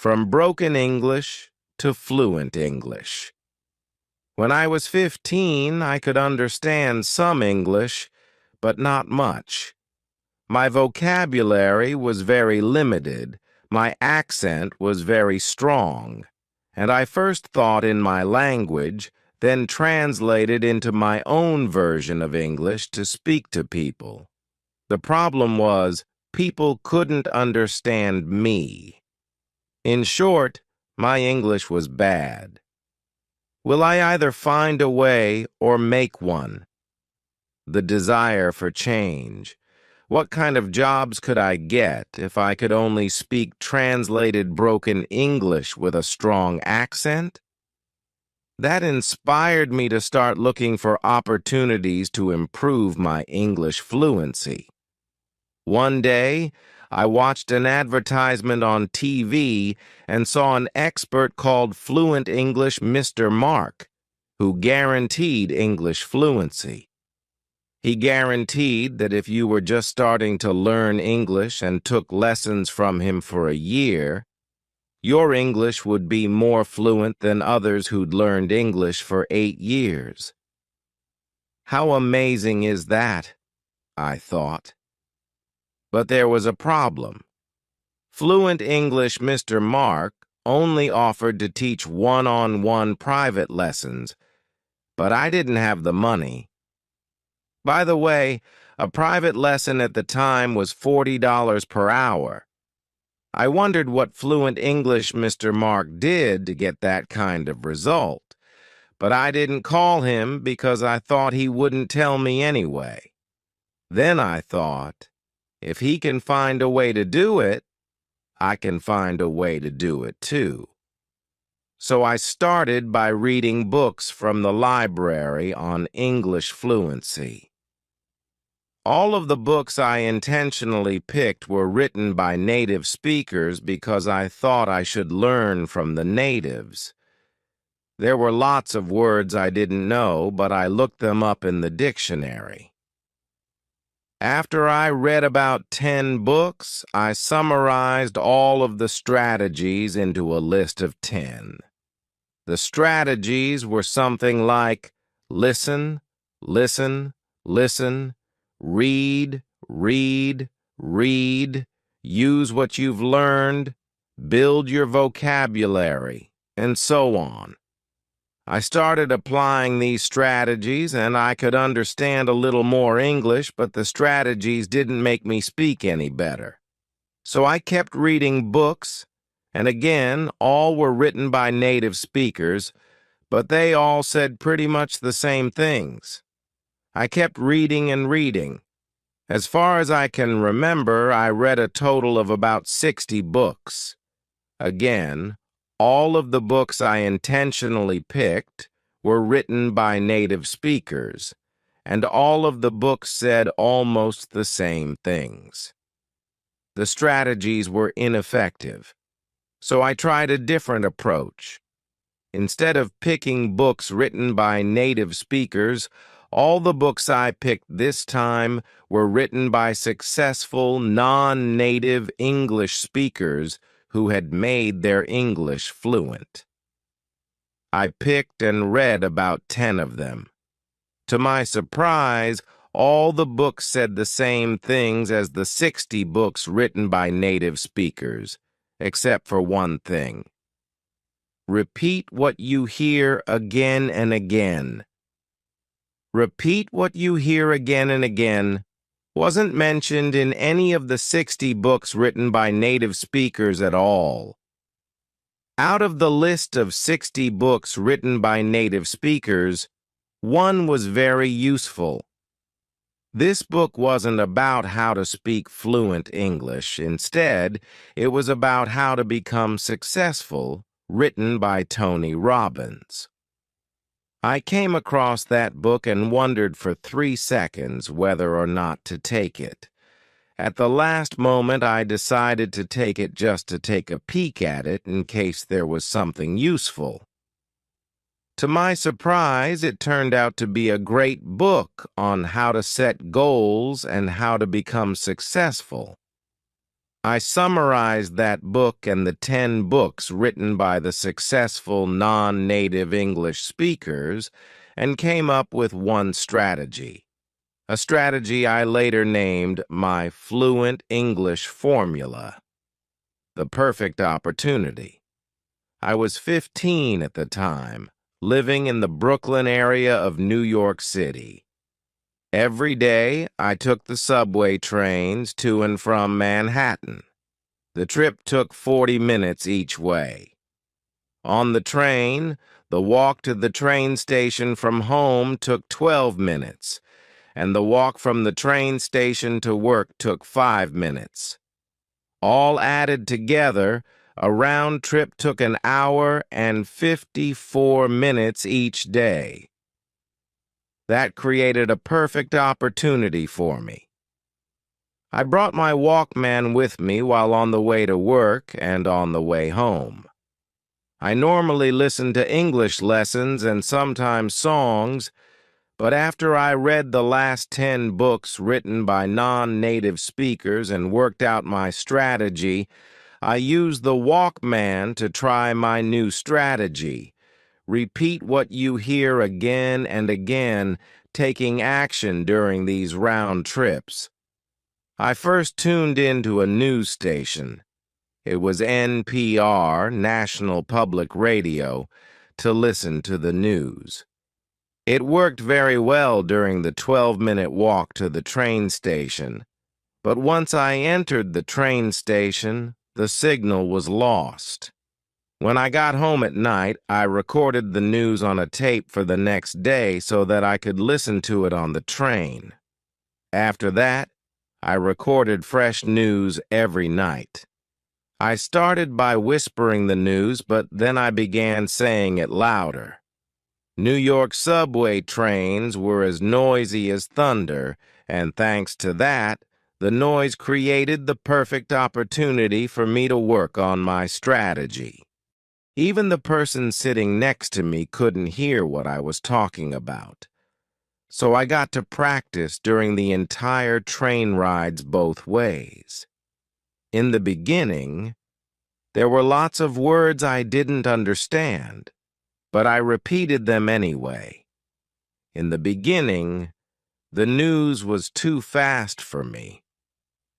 From broken English to fluent English. When I was 15, I could understand some English, but not much. My vocabulary was very limited, my accent was very strong, and I first thought in my language, then translated into my own version of English to speak to people. The problem was, people couldn't understand me. In short, my English was bad. Will I either find a way or make one? The desire for change. What kind of jobs could I get if I could only speak translated broken English with a strong accent? That inspired me to start looking for opportunities to improve my English fluency. One day, I watched an advertisement on TV and saw an expert called Fluent English Mr. Mark, who guaranteed English fluency. He guaranteed that if you were just starting to learn English and took lessons from him for a year, your English would be more fluent than others who'd learned English for 8 years. How amazing is that? I thought. But there was a problem. Fluent English Mr. Mark only offered to teach one-on-one private lessons, but I didn't have the money. By the way, a private lesson at the time was $40 per hour. I wondered what Fluent English Mr. Mark did to get that kind of result, but I didn't call him because I thought he wouldn't tell me anyway. Then I thought, if he can find a way to do it, I can find a way to do it too. So I started by reading books from the library on English fluency. All of the books I intentionally picked were written by native speakers because I thought I should learn from the natives. There were lots of words I didn't know, but I looked them up in the dictionary. After I read about 10 books, I summarized all of the strategies into a list of 10. The strategies were something like listen, listen, listen, read, read, read, use what you've learned, build your vocabulary, and so on. I started applying these strategies and I could understand a little more English, but the strategies didn't make me speak any better. So I kept reading books, and again, all were written by native speakers, but they all said pretty much the same things. I kept reading and reading. As far as I can remember, I read a total of about 60 books. Again, all of the books I intentionally picked were written by native speakers, and all of the books said almost the same things. The strategies were ineffective, so I tried a different approach. Instead of picking books written by native speakers, all the books I picked this time were written by successful, non-native English speakers who had made their English fluent. I picked and read about 10 of them. To my surprise, all the books said the same things as the 60 books written by native speakers, except for one thing. Repeat what you hear again and again. Repeat what you hear again and again wasn't mentioned in any of the 60 books written by native speakers at all. Out of the list of 60 books written by native speakers, one was very useful. This book wasn't about how to speak fluent English. Instead, it was about how to become successful, written by Tony Robbins. I came across that book and wondered for 3 seconds whether or not to take it. At the last moment, I decided to take it just to take a peek at it in case there was something useful. To my surprise, it turned out to be a great book on how to set goals and how to become successful. I summarized that book and the 10 books written by the successful non-native English speakers and came up with one strategy, a strategy I later named my Fluent English Formula, the perfect opportunity. I was 15 at the time, living in the Brooklyn area of New York City. Every day, I took the subway trains to and from Manhattan. The trip took 40 minutes each way. On the train, the walk to the train station from home took 12 minutes, and the walk from the train station to work took 5 minutes. All added together, a round trip took an hour and 54 minutes each day. That created a perfect opportunity for me. I brought my Walkman with me while on the way to work and on the way home. I normally listened to English lessons and sometimes songs, but after I read the last 10 books written by non-native speakers and worked out my strategy, I used the Walkman to try my new strategy. Repeat what you hear again and again, taking action during these round trips. I first tuned into a news station. It was NPR, National Public Radio, to listen to the news. It worked very well during the 12-minute walk to the train station, but once I entered the train station, the signal was lost. When I got home at night, I recorded the news on a tape for the next day so that I could listen to it on the train. After that, I recorded fresh news every night. I started by whispering the news, but then I began saying it louder. New York subway trains were as noisy as thunder, and thanks to that, the noise created the perfect opportunity for me to work on my strategy. Even the person sitting next to me couldn't hear what I was talking about. So I got to practice during the entire train rides both ways. In the beginning, there were lots of words I didn't understand, but I repeated them anyway. In the beginning, the news was too fast for me,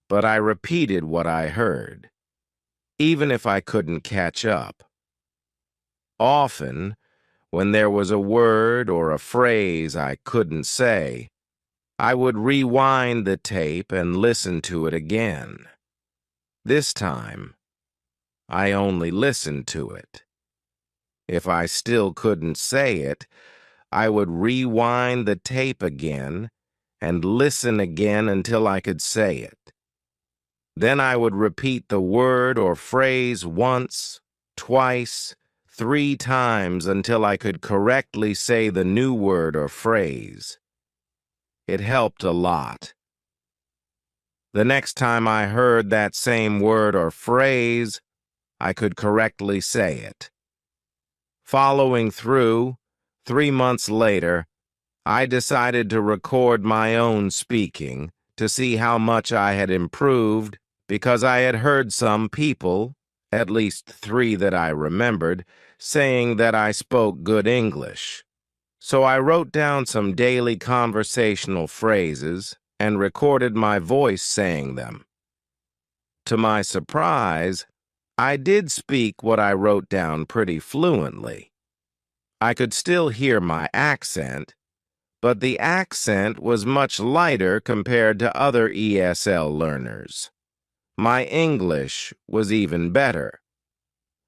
but I repeated what I heard, even if I couldn't catch up. Often, when there was a word or a phrase I couldn't say, I would rewind the tape and listen to it again. This time, I only listened to it. If I still couldn't say it, I would rewind the tape again and listen again until I could say it. Then I would repeat the word or phrase once, twice, 3 times until I could correctly say the new word or phrase. It helped a lot. The next time I heard that same word or phrase, I could correctly say it. Following through, 3 months later, I decided to record my own speaking to see how much I had improved because I had heard some people, at least 3 that I remembered, saying that I spoke good English. So I wrote down some daily conversational phrases and recorded my voice saying them. To my surprise, I did speak what I wrote down pretty fluently. I could still hear my accent, but the accent was much lighter compared to other ESL learners. My English was even better.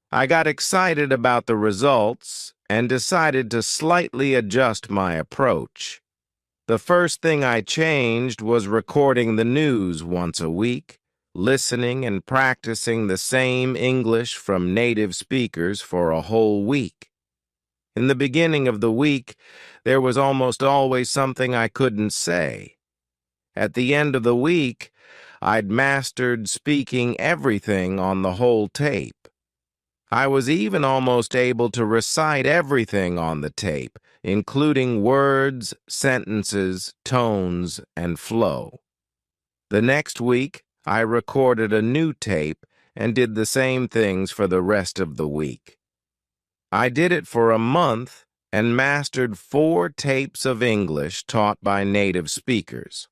I got excited about the results and decided to slightly adjust my approach. The first thing I changed was recording the news once a week, listening and practicing the same English from native speakers for a whole week. In the beginning of the week, there was almost always something I couldn't say. At the end of the week, I'd mastered speaking everything on the whole tape. I was even almost able to recite everything on the tape, including words, sentences, tones, and flow. The next week, I recorded a new tape and did the same things for the rest of the week. I did it for a month and mastered 4 tapes of English taught by native speakers.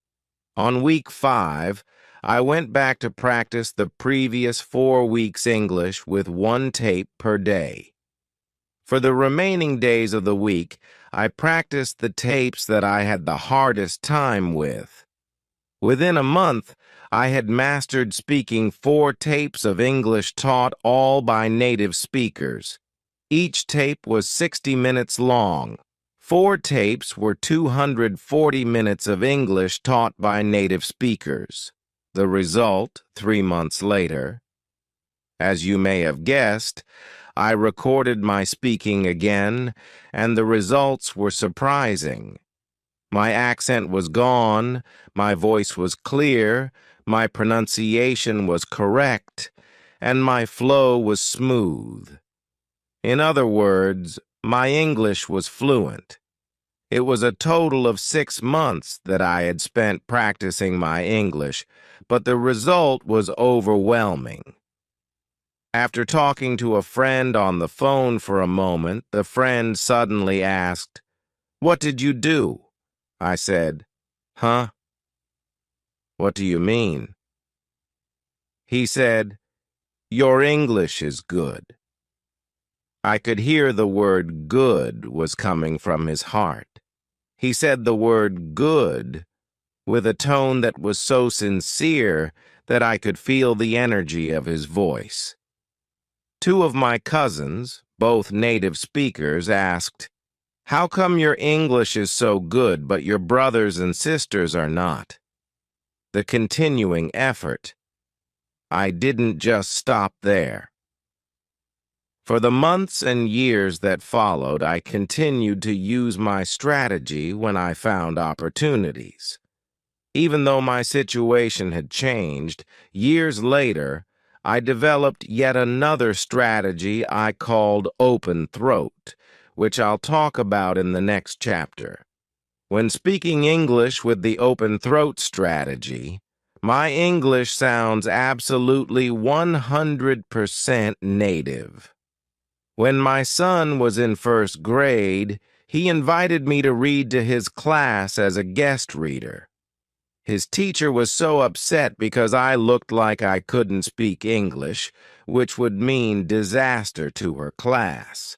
On week 5, I went back to practice the previous 4 weeks' English with 1 tape per day. For the remaining days of the week, I practiced the tapes that I had the hardest time with. Within a month, I had mastered speaking 4 tapes of English taught all by native speakers. Each tape was 60 minutes long. 4 tapes were 240 minutes of English taught by native speakers. The result, 3 months later. As you may have guessed, I recorded my speaking again, and the results were surprising. My accent was gone, my voice was clear, my pronunciation was correct, and my flow was smooth. In other words, my English was fluent. It was a total of 6 months that I had spent practicing my English, but the result was overwhelming. After talking to a friend on the phone for a moment, the friend suddenly asked, "What did you do?" I said, "Huh? What do you mean?" He said, "Your English is good." I could hear the word good was coming from his heart. He said the word good with a tone that was so sincere that I could feel the energy of his voice. 2 of my cousins, both native speakers, asked, "How come your English is so good, but your brothers and sisters are not?" The continuing effort. I didn't just stop there. For the months and years that followed, I continued to use my strategy when I found opportunities. Even though my situation had changed, years later, I developed yet another strategy I called open throat, which I'll talk about in the next chapter. When speaking English with the open throat strategy, my English sounds absolutely 100% native. When my son was in 1st grade, he invited me to read to his class as a guest reader. His teacher was so upset because I looked like I couldn't speak English, which would mean disaster to her class.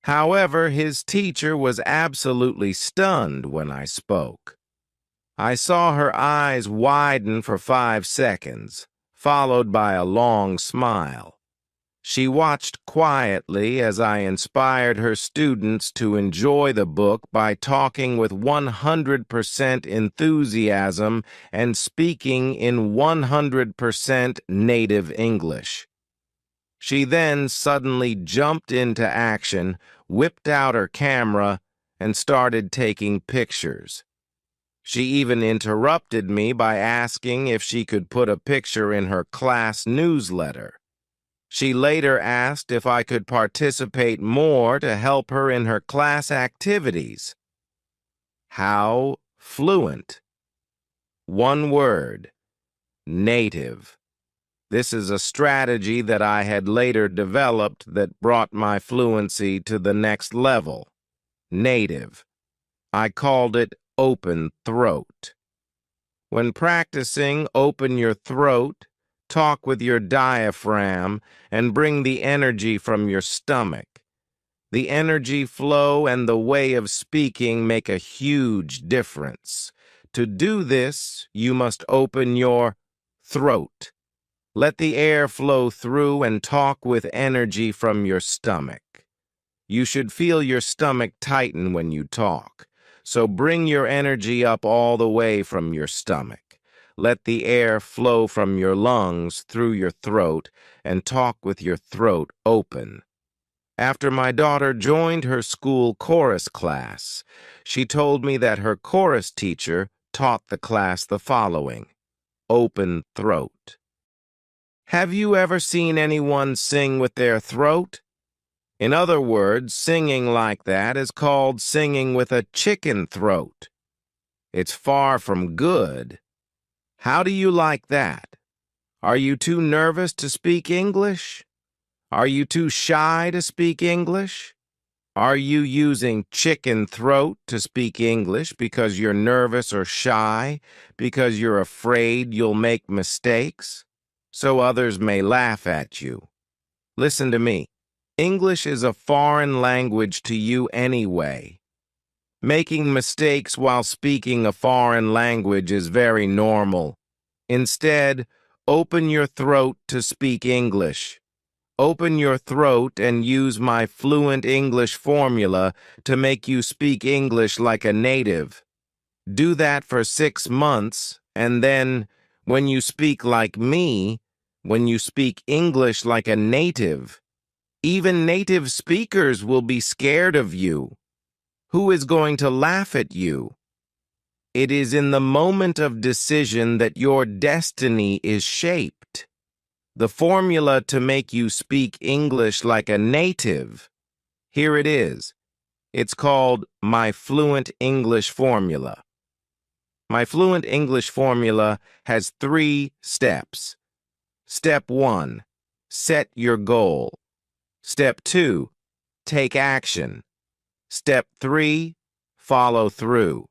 However, his teacher was absolutely stunned when I spoke. I saw her eyes widen for 5 seconds, followed by a long smile. She watched quietly as I inspired her students to enjoy the book by talking with 100% enthusiasm and speaking in 100% native English. She then suddenly jumped into action, whipped out her camera, and started taking pictures. She even interrupted me by asking if she could put a picture in her class newsletter. She later asked if I could participate more to help her in her class activities. How fluent. One word. Native. This is a strategy that I had later developed that brought my fluency to the next level. Native. I called it open throat. When practicing open your throat, talk with your diaphragm and bring the energy from your stomach. The energy flow and the way of speaking make a huge difference. To do this, you must open your throat. Let the air flow through and talk with energy from your stomach. You should feel your stomach tighten when you talk, so bring your energy up all the way from your stomach. Let the air flow from your lungs through your throat and talk with your throat open. After my daughter joined her school chorus class, she told me that her chorus teacher taught the class the following: open throat. Have you ever seen anyone sing with their throat? In other words, singing like that is called singing with a chicken throat. It's far from good. How do you like that? Are you too nervous to speak English? Are you too shy to speak English? Are you using chicken throat to speak English because you're nervous or shy, because you're afraid you'll make mistakes, so others may laugh at you? Listen to me. English is a foreign language to you anyway. Making mistakes while speaking a foreign language is very normal. Instead, open your throat to speak English. Open your throat and use my Fluent English formula to make you speak English like a native. Do that for 6 months, and then, when you speak like me, when you speak English like a native, even native speakers will be scared of you. Who is going to laugh at you? It is in the moment of decision that your destiny is shaped. The formula to make you speak English like a native, here it is. It's called my Fluent English formula. My Fluent English formula has 3 steps. Step 1, set your goal. Step 2, take action. Step 3, follow through.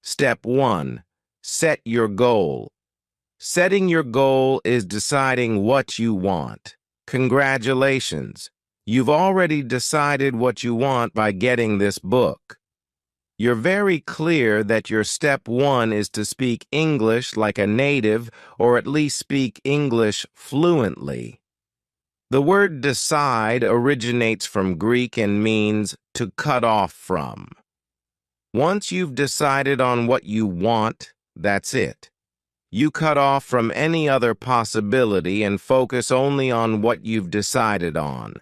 Step 1, set your goal. Setting your goal is deciding what you want. Congratulations. You've already decided what you want by getting this book. You're very clear that your step 1 is to speak English like a native, or at least speak English fluently. The word decide originates from Greek and means to cut off from. Once you've decided on what you want, that's it. You cut off from any other possibility and focus only on what you've decided on.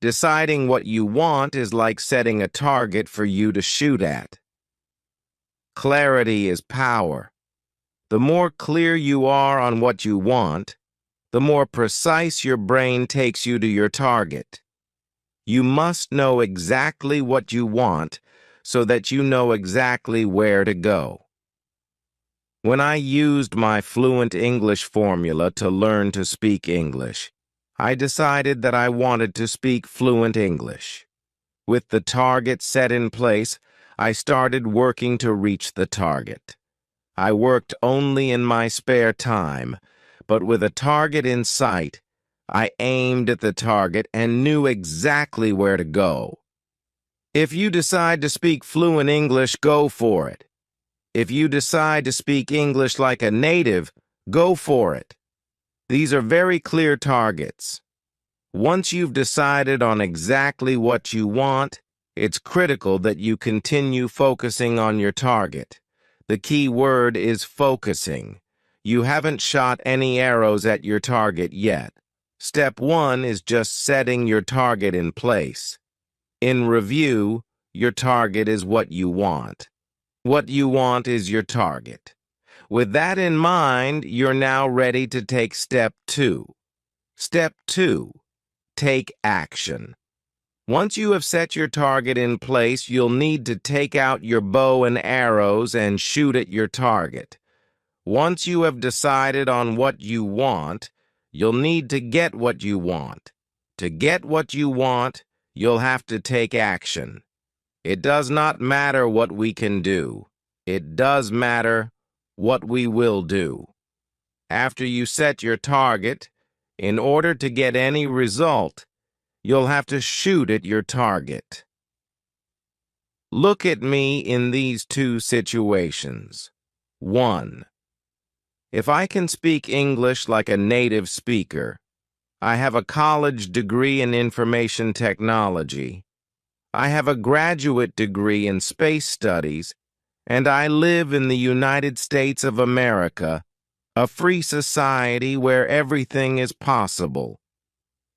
Deciding what you want is like setting a target for you to shoot at. Clarity is power. The more clear you are on what you want, the more precise your brain takes you to your target. You must know exactly what you want so that you know exactly where to go. When I used my Fluent English formula to learn to speak English, I decided that I wanted to speak fluent English. With the target set in place, I started working to reach the target. I worked only in my spare time, but with a target in sight, I aimed at the target and knew exactly where to go. If you decide to speak fluent English, go for it. If you decide to speak English like a native, go for it. These are very clear targets. Once you've decided on exactly what you want, it's critical that you continue focusing on your target. The key word is focusing. You haven't shot any arrows at your target yet. Step 1 is just setting your target in place. In review, your target is what you want. What you want is your target. With that in mind, you're now ready to take step 2. Step 2, take action. Once you have set your target in place, you'll need to take out your bow and arrows and shoot at your target. Once you have decided on what you want, you'll need to get what you want. To get what you want, you'll have to take action. It does not matter what we can do. It does matter what we will do. After you set your target, in order to get any result, you'll have to shoot at your target. Look at me in these 2 situations. 1. If I can speak English like a native speaker, I have a college degree in information technology, I have a graduate degree in space studies, and I live in the United States of America, a free society where everything is possible.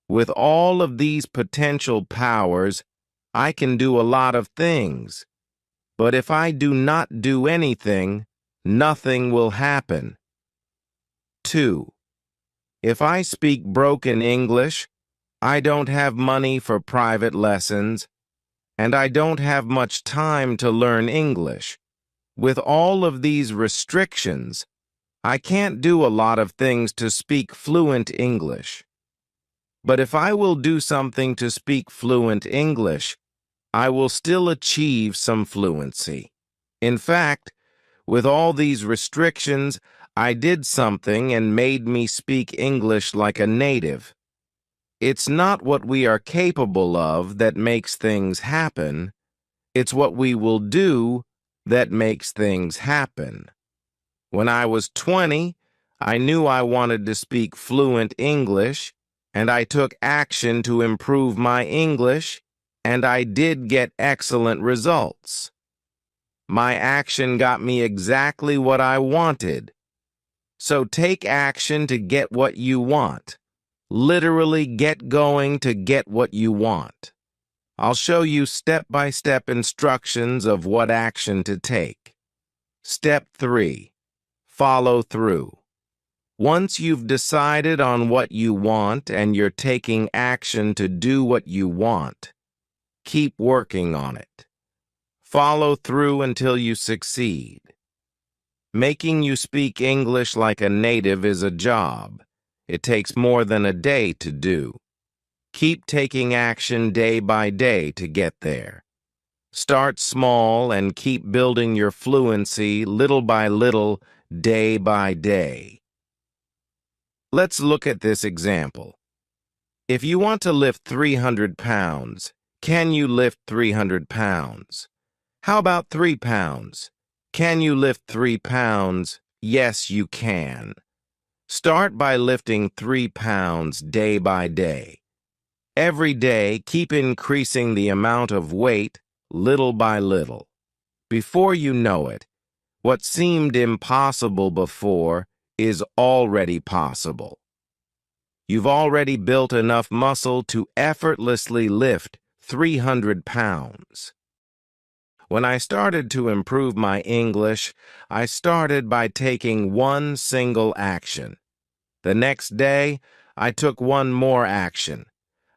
With all of these potential powers, I can do a lot of things. But if I do not do anything, nothing will happen. 2. If I speak broken English, I don't have money for private lessons, and I don't have much time to learn English. With all of these restrictions, I can't do a lot of things to speak fluent English. But if I will do something to speak fluent English, I will still achieve some fluency. In fact, with all these restrictions, I did something and made me speak English like a native. It's not what we are capable of that makes things happen. It's what we will do that makes things happen. When I was 20, I knew I wanted to speak fluent English, and I took action to improve my English, and I did get excellent results. My action got me exactly what I wanted. So take action to get what you want. Literally get going to get what you want. I'll show you step-by-step instructions of what action to take. Step 3. Follow through. Once you've decided on what you want and you're taking action to do what you want, keep working on it. Follow through until you succeed. Making you speak English like a native is a job. It takes more than a day to do. Keep taking action day by day to get there. Start small and keep building your fluency little by little, day by day. Let's look at this example. If you want to lift 300 pounds, can you lift 300 pounds? How about 3 pounds? Can you lift 3 pounds? Yes, you can. Start by lifting 3 pounds day by day. Every day, keep increasing the amount of weight little by little. Before you know it, what seemed impossible before is already possible. You've already built enough muscle to effortlessly lift 300 pounds. When I started to improve my English, I started by taking one single action. The next day, I took one more action.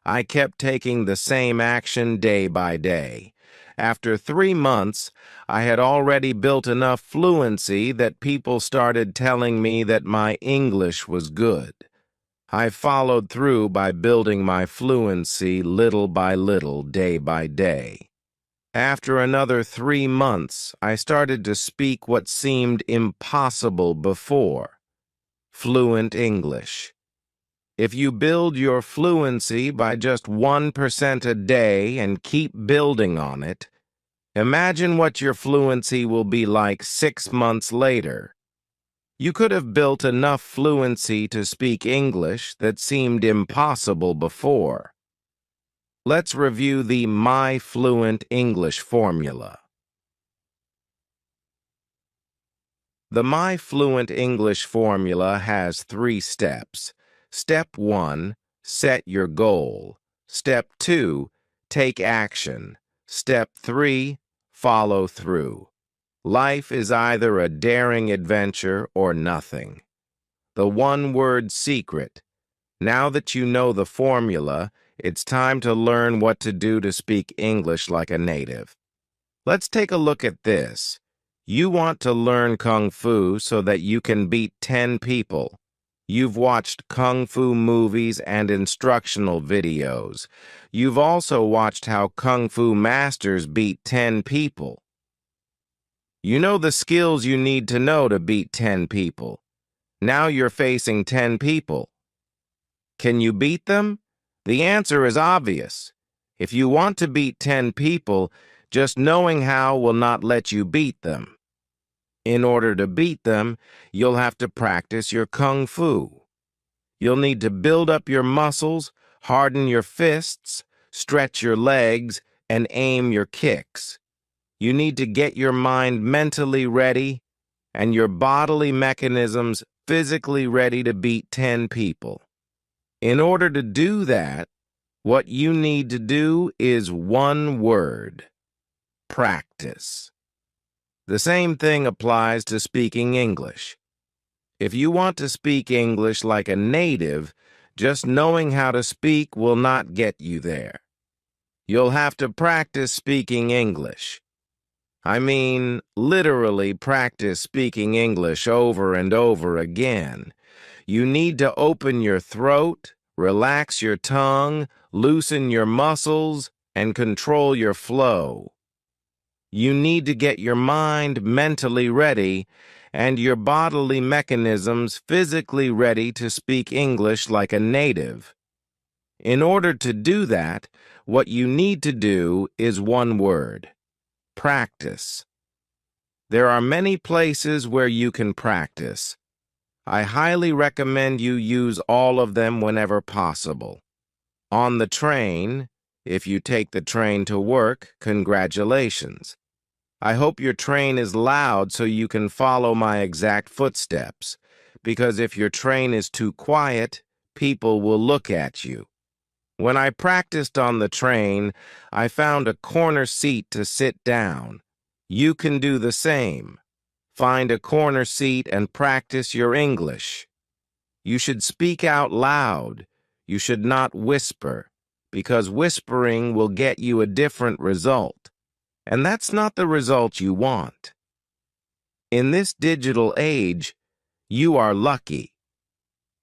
I kept taking the same action day by day. After 3 months, I had already built enough fluency that people started telling me that my English was good. I followed through by building my fluency little by little, day by day. After another 3 months, I started to speak what seemed impossible before. Fluent English. If you build your fluency by just 1% a day and keep building on it, imagine what your fluency will be like 6 months later. You could have built enough fluency to speak English that seemed impossible before. Let's review the My Fluent English formula. The My Fluent English formula has 3 steps. Step 1, set your goal. Step 2, take action. Step 3, follow through. Life is either a daring adventure or nothing. The one-word secret. Now that you know the formula, it's time to learn what to do to speak English like a native. Let's take a look at this. You want to learn Kung Fu so that you can beat 10 people. You've watched Kung Fu movies and instructional videos. You've also watched how Kung Fu masters beat 10 people. You know the skills you need to know to beat 10 people. Now you're facing 10 people. Can you beat them? The answer is obvious. If you want to beat 10 people, just knowing how will not let you beat them. In order to beat them, you'll have to practice your Kung Fu. You'll need to build up your muscles, harden your fists, stretch your legs, and aim your kicks. You need to get your mind mentally ready and your bodily mechanisms physically ready to beat 10 people. In order to do that, what you need to do is one word: practice. The same thing applies to speaking English. If you want to speak English like a native, just knowing how to speak will not get you there. You'll have to practice speaking English. I mean, literally practice speaking English over and over again. You need to open your throat, relax your tongue, loosen your muscles, and control your flow. You need to get your mind mentally ready and your bodily mechanisms physically ready to speak English like a native. In order to do that, what you need to do is one word: practice. There are many places where you can practice. I highly recommend you use all of them whenever possible. On the train, if you take the train to work, congratulations. I hope your train is loud so you can follow my exact footsteps, because if your train is too quiet, people will look at you. When I practiced on the train, I found a corner seat to sit down. You can do the same. Find a corner seat and practice your English. You should speak out loud. You should not whisper, because whispering will get you a different result. And that's not the result you want. In this digital age, you are lucky.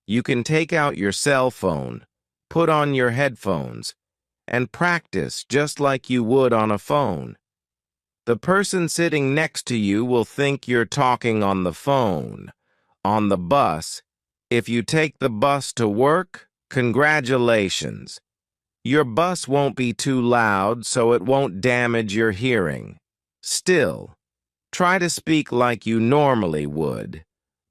You can take out your cell phone, put on your headphones, and practice just like you would on a phone. The person sitting next to you will think you're talking on the phone. On the bus, if you take the bus to work, congratulations. Your bus won't be too loud, so it won't damage your hearing. Still, try to speak like you normally would,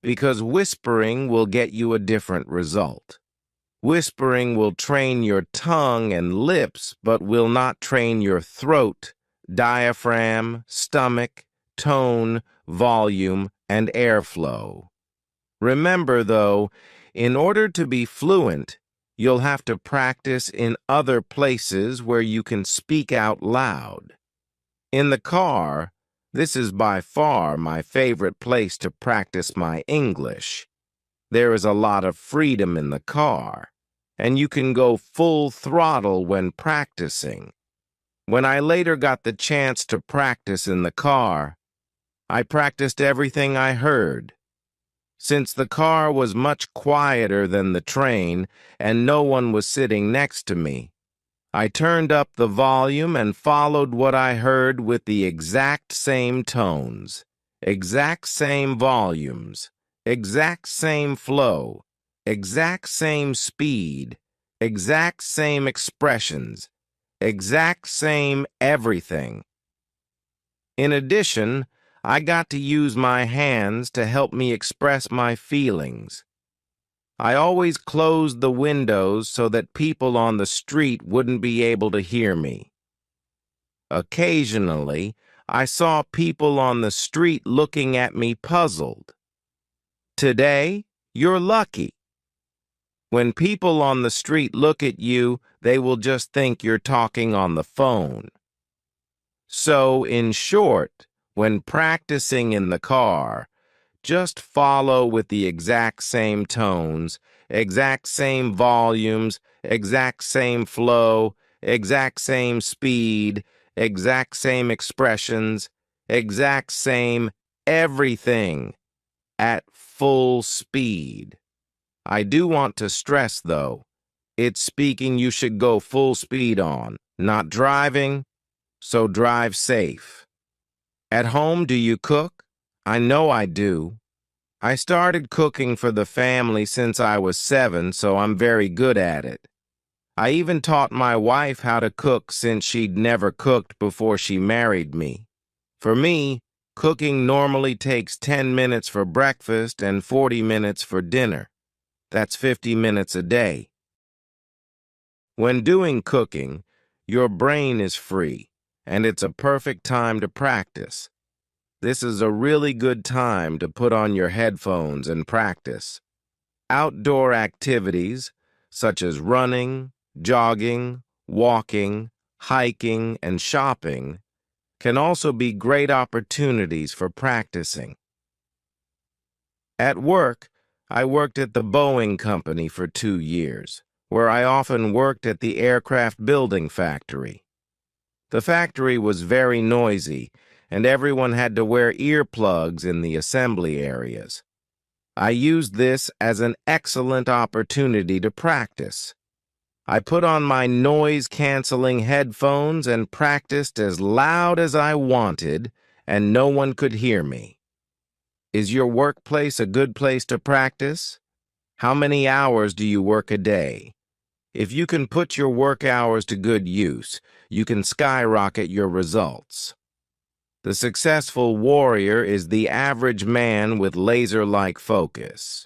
because whispering will get you a different result. Whispering will train your tongue and lips, but will not train your throat, diaphragm, stomach, tone, volume, and airflow. Remember, though, in order to be fluent, you'll have to practice in other places where you can speak out loud. In the car, this is by far my favorite place to practice my English. There is a lot of freedom in the car, and you can go full throttle when practicing. When I later got the chance to practice in the car, I practiced everything I heard. Since the car was much quieter than the train and no one was sitting next to me, I turned up the volume and followed what I heard with the exact same tones, exact same volumes, exact same flow, exact same speed, exact same expressions, exact same everything. In addition, I got to use my hands to help me express my feelings. I always closed the windows so that people on the street wouldn't be able to hear me. Occasionally, I saw people on the street looking at me puzzled. Today, you're lucky. When people on the street look at you, they will just think you're talking on the phone. So, in short, when practicing in the car, just follow with the exact same tones, exact same volumes, exact same flow, exact same speed, exact same expressions, exact same everything at full speed. I do want to stress, though, it's speaking you should go full speed on, not driving, so drive safe. At home, do you cook? I know I do. I started cooking for the family since I was 7, so I'm very good at it. I even taught my wife how to cook since she'd never cooked before she married me. For me, cooking normally takes 10 minutes for breakfast and 40 minutes for dinner. That's 50 minutes a day. When doing cooking, your brain is free, and it's a perfect time to practice. This is a really good time to put on your headphones and practice. Outdoor activities, such as running, jogging, walking, hiking, and shopping, can also be great opportunities for practicing. At work, I worked at the Boeing Company for 2 years, where I often worked at the aircraft building factory. The factory was very noisy, and everyone had to wear earplugs in the assembly areas. I used this as an excellent opportunity to practice. I put on my noise-canceling headphones and practiced as loud as I wanted, and no one could hear me. Is your workplace a good place to practice? How many hours do you work a day? If you can put your work hours to good use, you can skyrocket your results. The successful warrior is the average man with laser-like focus.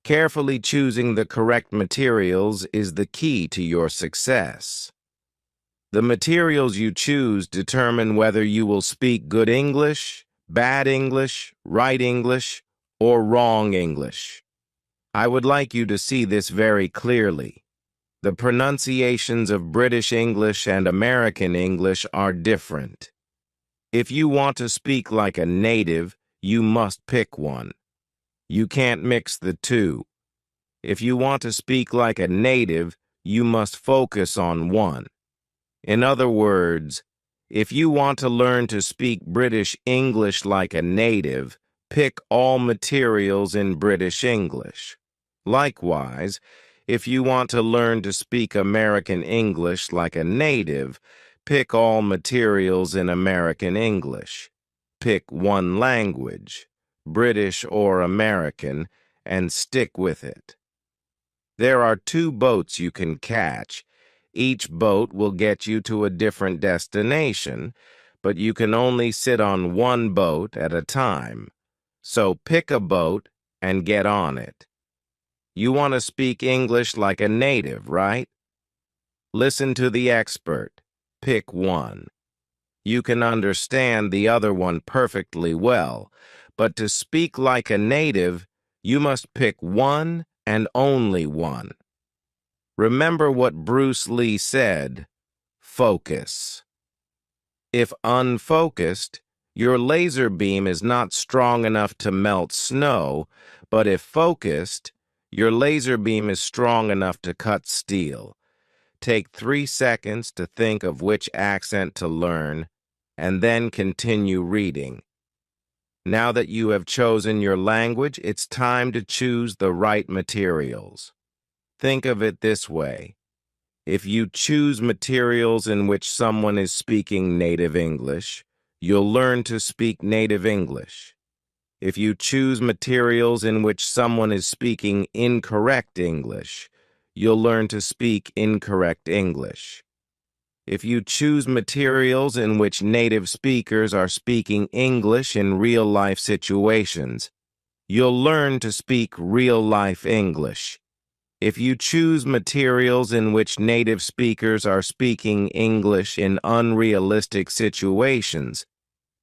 Carefully choosing the correct materials is the key to your success. The materials you choose determine whether you will speak good English, bad English, right English, or wrong English. I would like you to see this very clearly. The pronunciations of British English and American English are different. If you want to speak like a native, you must pick one. You can't mix the two. If you want to speak like a native, you must focus on one. In other words, if you want to learn to speak British English like a native, pick all materials in British English. Likewise, if you want to learn to speak American English like a native, pick all materials in American English. Pick one language, British or American, and stick with it. There are 2 boats you can catch. Each boat will get you to a different destination, but you can only sit on one boat at a time. So pick a boat and get on it. You want to speak English like a native, right? Listen to the expert. Pick one. You can understand the other one perfectly well, but to speak like a native, you must pick one and only one. Remember what Bruce Lee said, focus. If unfocused, your laser beam is not strong enough to melt snow, but if focused, your laser beam is strong enough to cut steel. Take 3 seconds to think of which accent to learn, and then continue reading. Now that you have chosen your language, it's time to choose the right materials. Think of it this way. If you choose materials in which someone is speaking native English, you'll learn to speak native English. If you choose materials in which someone is speaking incorrect English, you'll learn to speak incorrect English. If you choose materials in which native speakers are speaking English in real-life situations, you'll learn to speak real-life English. If you choose materials in which native speakers are speaking English in unrealistic situations,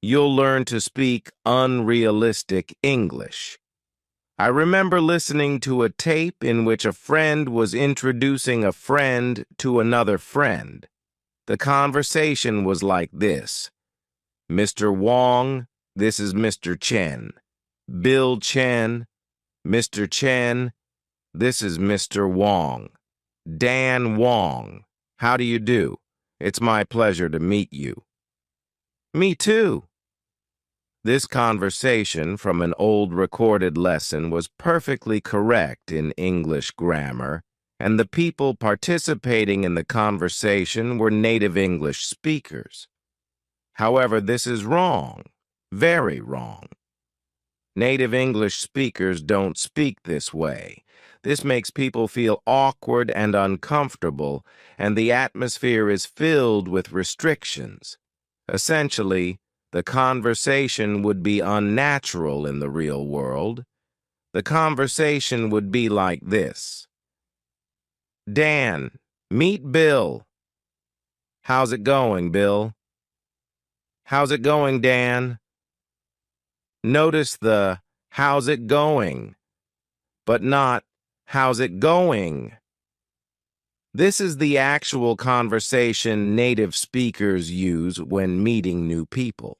you'll learn to speak unrealistic English. I remember listening to a tape in which a friend was introducing a friend to another friend. The conversation was like this. Mr. Wong, this is Mr. Chen. Bill Chen, Mr. Chen, this is Mr. Wong. Dan Wong, how do you do? It's my pleasure to meet you. Me too. This conversation from an old recorded lesson was perfectly correct in English grammar, and the people participating in the conversation were native English speakers. However, this is wrong, very wrong. Native English speakers don't speak this way. This makes people feel awkward and uncomfortable, and the atmosphere is filled with restrictions. Essentially, the conversation would be unnatural in the real world. The conversation would be like this. Dan, meet Bill. How's it going, Bill? How's it going, Dan? Notice the how's it going, but not how's it going. This is the actual conversation native speakers use when meeting new people.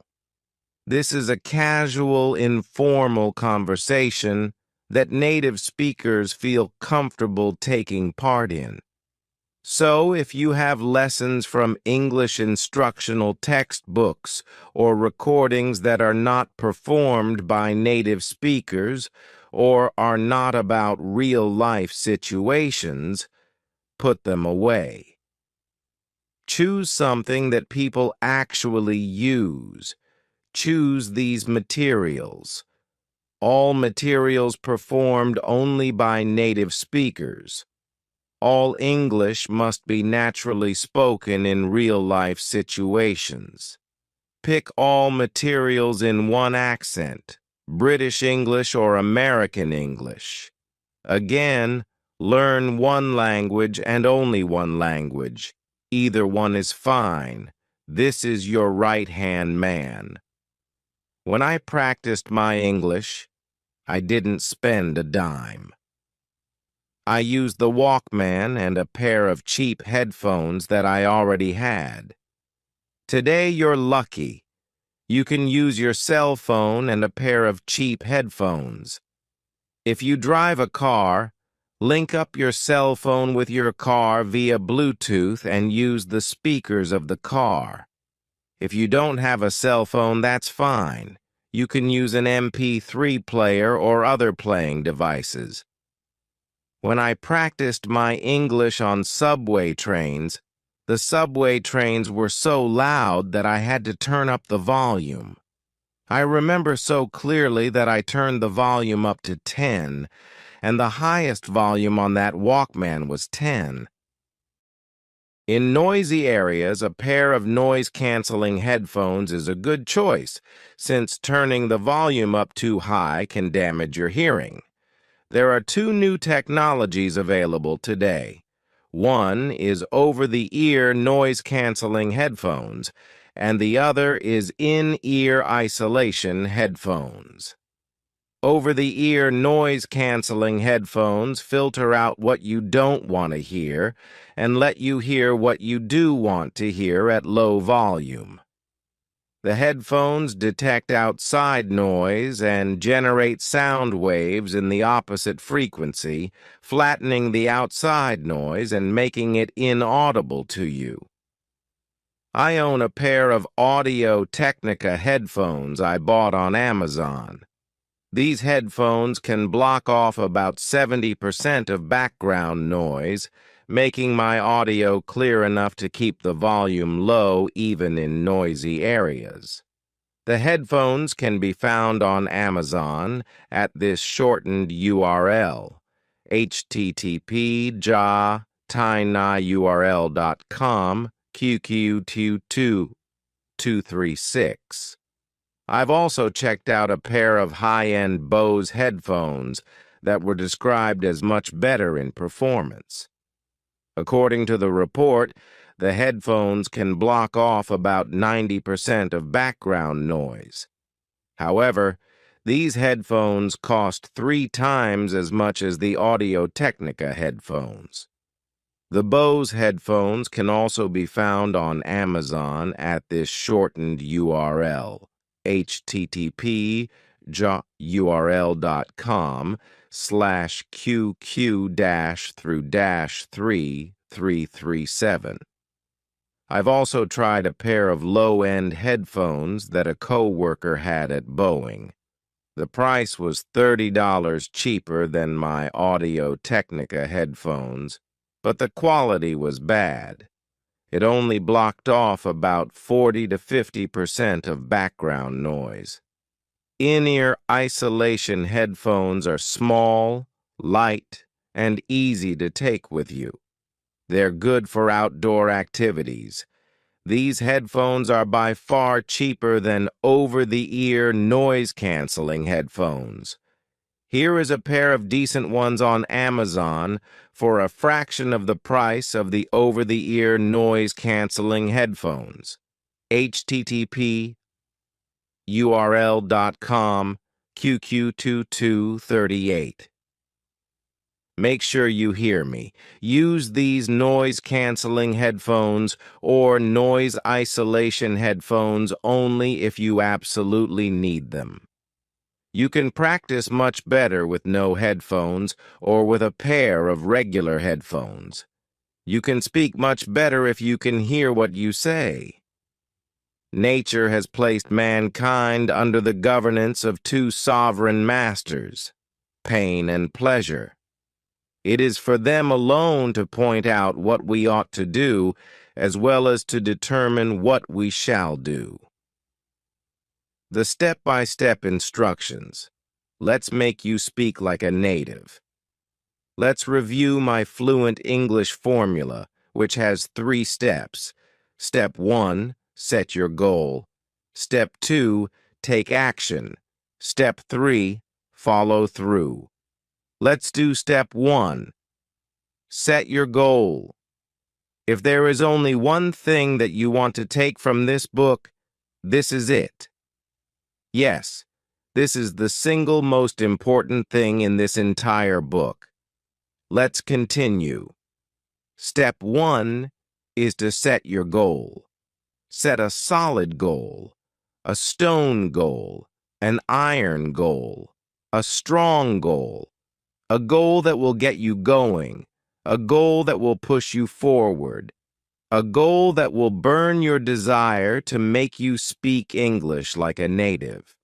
This is a casual, informal conversation that native speakers feel comfortable taking part in. So, if you have lessons from English instructional textbooks or recordings that are not performed by native speakers or are not about real-life situations, put them away. Choose something that people actually use. Choose these materials. All materials performed only by native speakers. All English must be naturally spoken in real-life situations. Pick all materials in one accent, British English or American English. Again, learn one language and only one language. Either one is fine. This is your right-hand man. When I practiced my English, I didn't spend a dime. I used the Walkman and a pair of cheap headphones that I already had. Today you're lucky. You can use your cell phone and a pair of cheap headphones. If you drive a car, link up your cell phone with your car via Bluetooth and use the speakers of the car. If you don't have a cell phone, that's fine. You can use an MP3 player or other playing devices. When I practiced my English on subway trains, the subway trains were so loud that I had to turn up the volume. I remember so clearly that I turned the volume up to 10, and the highest volume on that Walkman was 10. In noisy areas, a pair of noise-canceling headphones is a good choice, since turning the volume up too high can damage your hearing. There are two new technologies available today. One is over-the-ear noise-canceling headphones, and the other is in-ear isolation headphones. Over-the-ear noise-canceling headphones filter out what you don't want to hear and let you hear what you do want to hear at low volume. The headphones detect outside noise and generate sound waves in the opposite frequency, flattening the outside noise and making it inaudible to you. I own a pair of Audio-Technica headphones I bought on Amazon. These headphones can block off about 70% of background noise, making my audio clear enough to keep the volume low even in noisy areas. The headphones can be found on Amazon at this shortened URL, http://ja-tinyurl.com QQ22236. I've also checked out a pair of high-end Bose headphones that were described as much better in performance. According to the report, the headphones can block off about 90% of background noise. However, these headphones cost 3 times as much as the Audio-Technica headphones. The Bose headphones can also be found on Amazon at this shortened URL, http://QQ-through-33337. I've also tried a pair of low-end headphones that a co-worker had at Boeing. The price was $30 cheaper than my Audio-Technica headphones, but the quality was bad. It only blocked off about 40 to 50% of background noise. In-ear isolation headphones are small, light, and easy to take with you. They're good for outdoor activities. These headphones are by far cheaper than over-the-ear noise-canceling headphones. Here is a pair of decent ones on Amazon for a fraction of the price of the over-the-ear noise-canceling headphones. http://url.com QQ2238. Make sure you hear me. Use these noise-canceling headphones or noise isolation headphones only if you absolutely need them. You can practice much better with no headphones or with a pair of regular headphones. You can speak much better if you can hear what you say. Nature has placed mankind under the governance of two sovereign masters, pain and pleasure. It is for them alone to point out what we ought to do, as well as to determine what we shall do. The step-by-step instructions. Let's make you speak like a native. Let's review my Fluent English formula, which has 3 steps. Step 1, set your goal. Step 2, take action. Step 3, follow through. Let's do step 1. Set your goal. If there is only one thing that you want to take from this book, this is it. Yes, this is the single most important thing in this entire book. Let's continue. Step 1 is to set your goal. Set a solid goal, a stone goal, an iron goal, a strong goal, a goal that will get you going, a goal that will push you forward, a goal that will burn your desire to make you speak English like a native.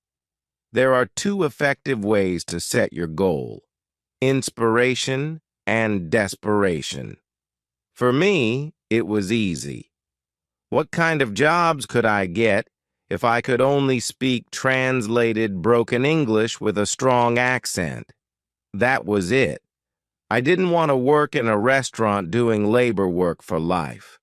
There are 2 effective ways to set your goal: inspiration and desperation. For me, it was easy. What kind of jobs could I get if I could only speak translated broken English with a strong accent? That was it. I didn't want to work in a restaurant doing labor work for life.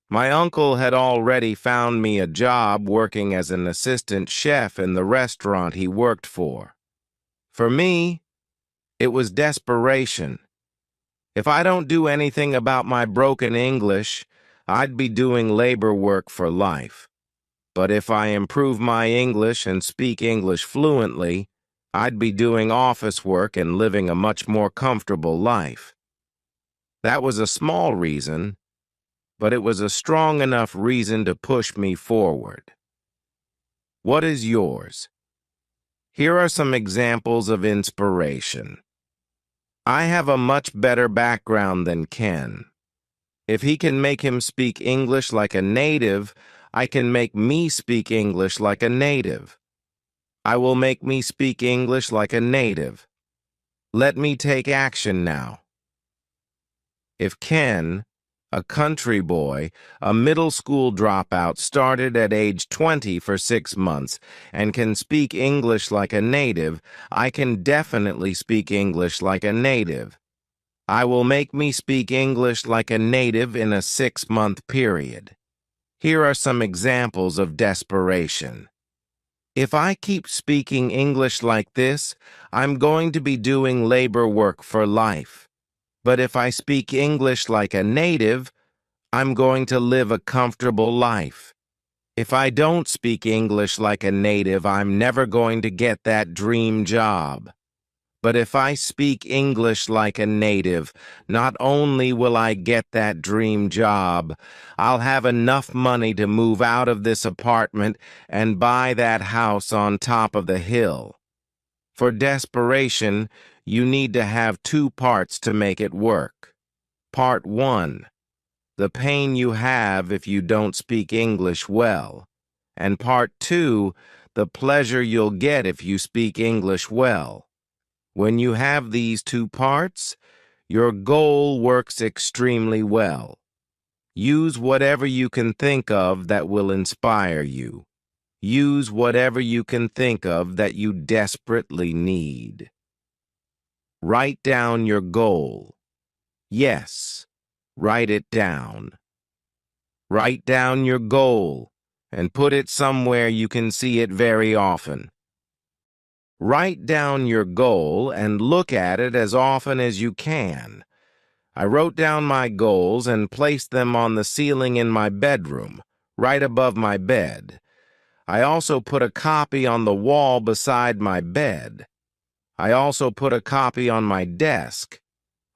My uncle had already found me a job working as an assistant chef in the restaurant he worked for. For me, it was desperation. If I don't do anything about my broken English, I'd be doing labor work for life. But if I improve my English and speak English fluently, I'd be doing office work and living a much more comfortable life. That was a small reason, but it was a strong enough reason to push me forward. What is yours? Here are some examples of inspiration. I have a much better background than Ken. If he can make him speak English like a native, I can make me speak English like a native. I will make me speak English like a native. Let me take action now. If Ken, a country boy, a middle school dropout, started at age 20 for 6 months and can speak English like a native, I can definitely speak English like a native. I will make me speak English like a native in a 6-month period. Here are some examples of desperation. If I keep speaking English like this, I'm going to be doing labor work for life. But if I speak English like a native, I'm going to live a comfortable life. If I don't speak English like a native, I'm never going to get that dream job. But if I speak English like a native, not only will I get that dream job, I'll have enough money to move out of this apartment and buy that house on top of the hill. For desperation, you need to have 2 parts to make it work. Part 1, the pain you have if you don't speak English well. And Part 2, the pleasure you'll get if you speak English well. When you have these 2 parts, your goal works extremely well. Use whatever you can think of that will inspire you. Use whatever you can think of that you desperately need. Write down your goal. Yes, write it down. Write down your goal and put it somewhere you can see it very often. Write down your goal and look at it as often as you can. I wrote down my goals and placed them on the ceiling in my bedroom, right above my bed. I also put a copy on the wall beside my bed. I also put a copy on my desk.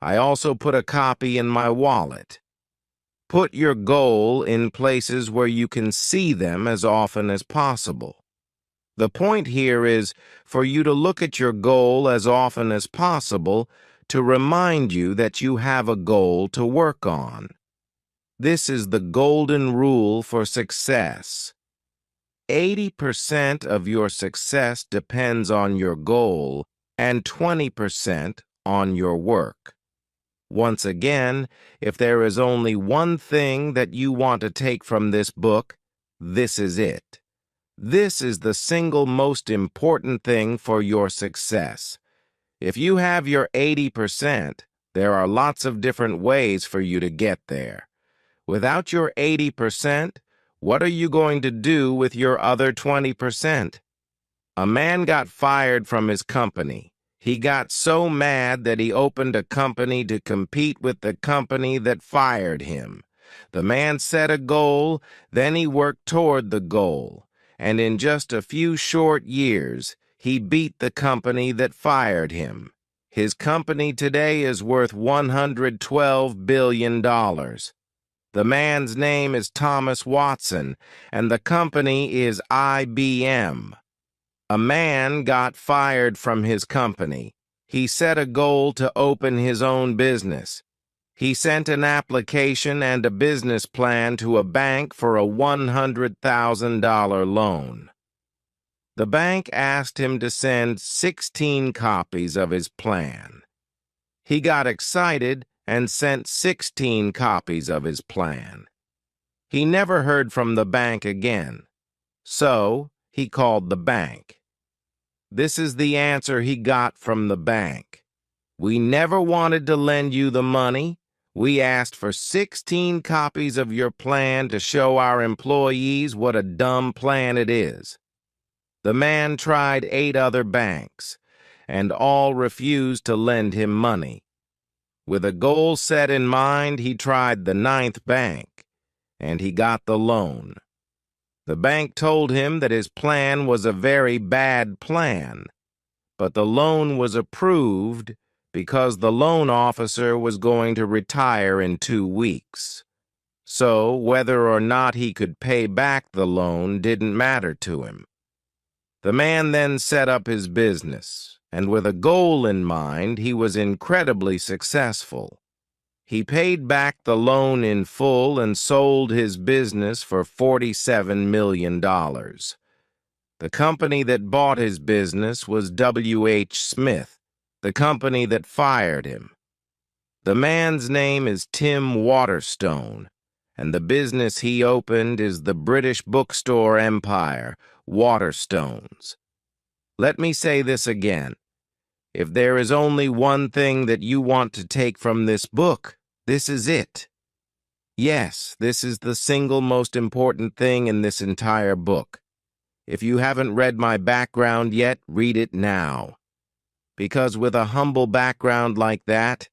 I also put a copy in my wallet. Put your goal in places where you can see them as often as possible. The point here is for you to look at your goal as often as possible to remind you that you have a goal to work on. This is the golden rule for success. 80% of your success depends on your goal and 20% on your work. Once again, if there is only one thing that you want to take from this book, this is it. This is the single most important thing for your success. If you have your 80%, there are lots of different ways for you to get there. Without your 80%, what are you going to do with your other 20%? A man got fired from his company. He got so mad that he opened a company to compete with the company that fired him. The man set a goal, then he worked toward the goal, and in just a few short years, he beat the company that fired him. His company today is worth $112 billion. The man's name is Thomas Watson, and the company is IBM. A man got fired from his company. He set a goal to open his own business. He sent an application and a business plan to a bank for a $100,000 loan. The bank asked him to send 16 copies of his plan. He got excited and sent 16 copies of his plan. He never heard from the bank again, so he called the bank. This is the answer he got from the bank. We never wanted to lend you the money. We asked for 16 copies of your plan to show our employees what a dumb plan it is. The man tried 8 other banks, and all refused to lend him money. With a goal set in mind, he tried the 9th bank, and he got the loan. The bank told him that his plan was a very bad plan, but the loan was approved because the loan officer was going to retire in 2 weeks. So whether or not he could pay back the loan didn't matter to him. The man then set up his business, and with a goal in mind, he was incredibly successful. He paid back the loan in full and sold his business for $47 million. The company that bought his business was W.H. Smith, the company that fired him. The man's name is Tim Waterstone, and the business he opened is the British bookstore empire, Waterstones. Let me say this again. If there is only one thing that you want to take from this book, this is it. Yes, this is the single most important thing in this entire book. If you haven't read my background yet, read it now. Because with a humble background like that,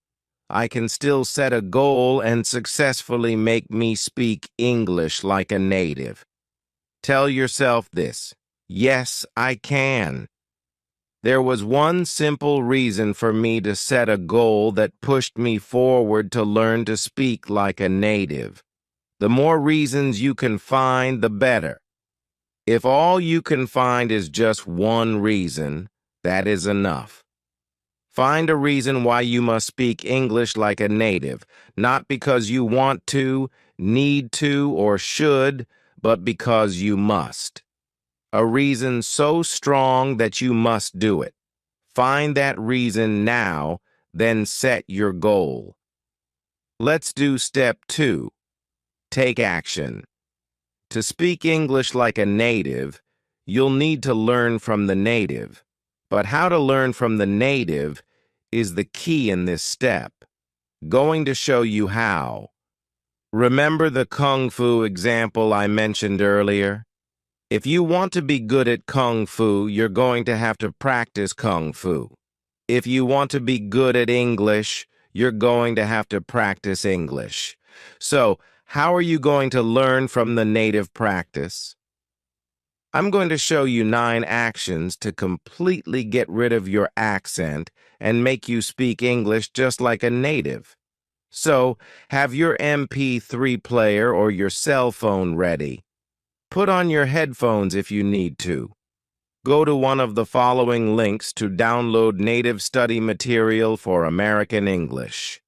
I can still set a goal and successfully make me speak English like a native. Tell yourself this: yes, I can. There was one simple reason for me to set a goal that pushed me forward to learn to speak like a native. The more reasons you can find, the better. If all you can find is just one reason, that is enough. Find a reason why you must speak English like a native, not because you want to, need to, or should, but because you must. A reason so strong that you must do it. Find that reason now, then set your goal. Let's do step 2. Take action. To speak English like a native, you'll need to learn from the native. But how to learn from the native is the key in this step. Going to show you how. Remember the Kung Fu example I mentioned earlier? If you want to be good at Kung Fu, you're going to have to practice Kung Fu. If you want to be good at English, you're going to have to practice English. So, how are you going to learn from the native practice? I'm going to show you 9 actions to completely get rid of your accent and make you speak English just like a native. So, have your MP3 player or your cell phone ready. Put on your headphones if you need to. Go to one of the following links to download native study material for American English.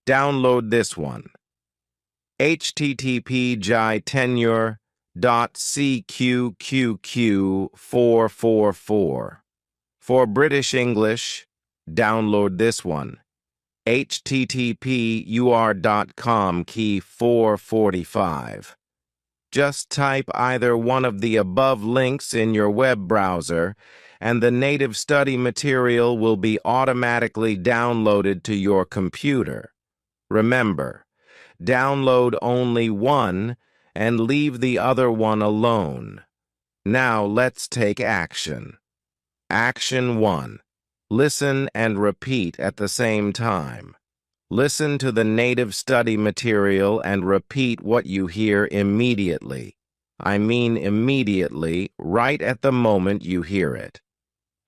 Download this one. http://tenure.cqqq444. For British English, download this one. http://ur.com key 445. Just type either one of the above links in your web browser, and the native study material will be automatically downloaded to your computer. Remember, download only one and leave the other one alone. Now let's take action. Action 1. Listen and repeat at the same time. Listen to the native study material and repeat what you hear immediately. I mean immediately, right at the moment you hear it.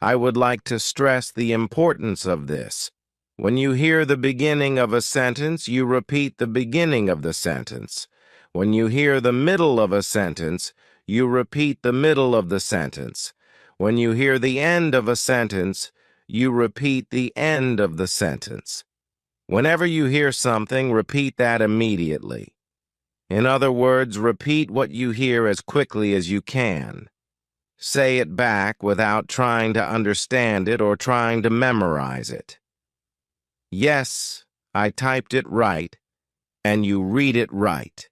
I would like to stress the importance of this. When you hear the beginning of a sentence, you repeat the beginning of the sentence. When you hear the middle of a sentence, you repeat the middle of the sentence. When you hear the end of a sentence, you repeat the end of the sentence. Whenever you hear something, repeat that immediately. In other words, repeat what you hear as quickly as you can. Say it back without trying to understand it or trying to memorize it. Yes, I typed it right, and you read it right.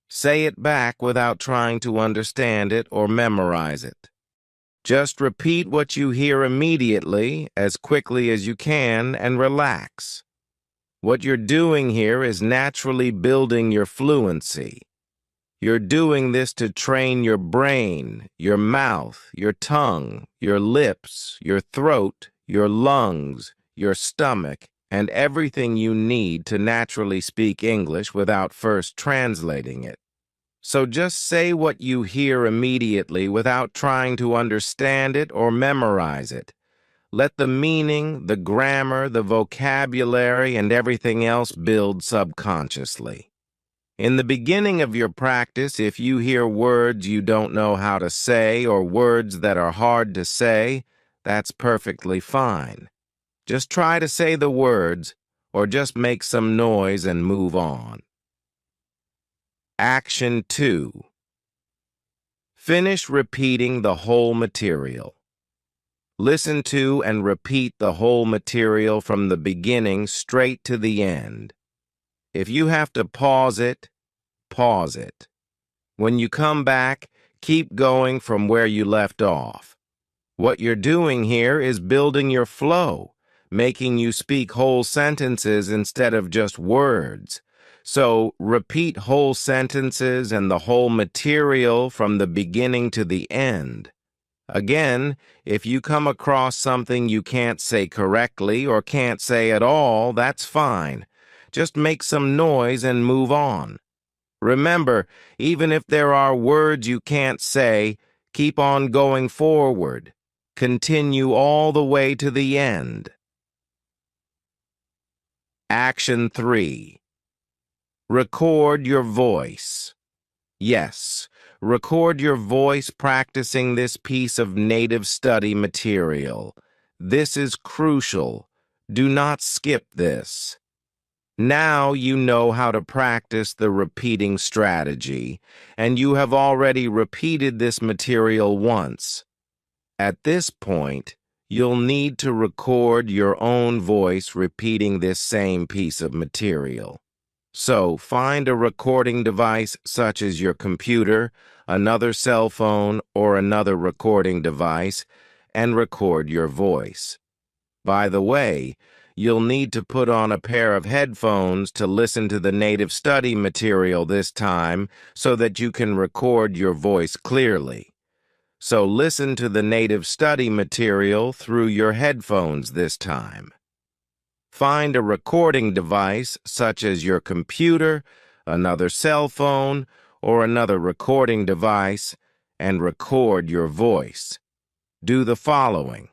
Say it back without trying to understand it or memorize it. Just repeat what you hear immediately, as quickly as you can, and relax. What you're doing here is naturally building your fluency. You're doing this to train your brain, your mouth, your tongue, your lips, your throat, your lungs, your stomach, and everything you need to naturally speak English without first translating it. So just say what you hear immediately without trying to understand it or memorize it. Let the meaning, the grammar, the vocabulary, and everything else build subconsciously. In the beginning of your practice, if you hear words you don't know how to say or words that are hard to say, that's perfectly fine. Just try to say the words, or just make some noise and move on. Action 2. Finish repeating the whole material. Listen to and repeat the whole material from the beginning straight to the end. If you have to pause it, pause it. When you come back, keep going from where you left off. What you're doing here is building your flow, making you speak whole sentences instead of just words. So repeat whole sentences and the whole material from the beginning to the end. Again, if you come across something you can't say correctly or can't say at all, that's fine. Just make some noise and move on. Remember, even if there are words you can't say, keep on going forward. Continue all the way to the end. Action 3. Record your voice. Yes, record your voice practicing this piece of native study material. This is crucial. Do not skip this. Now you know how to practice the repeating strategy, and you have already repeated this material once. At this point, you'll need to record your own voice repeating this same piece of material. So, find a recording device such as your computer, another cell phone, or another recording device, and record your voice. By the way, you'll need to put on a pair of headphones to listen to the native study material this time so that you can record your voice clearly. So listen to the native study material through your headphones this time. Find a recording device such as your computer, another cell phone, or another recording device, and record your voice. Do the following.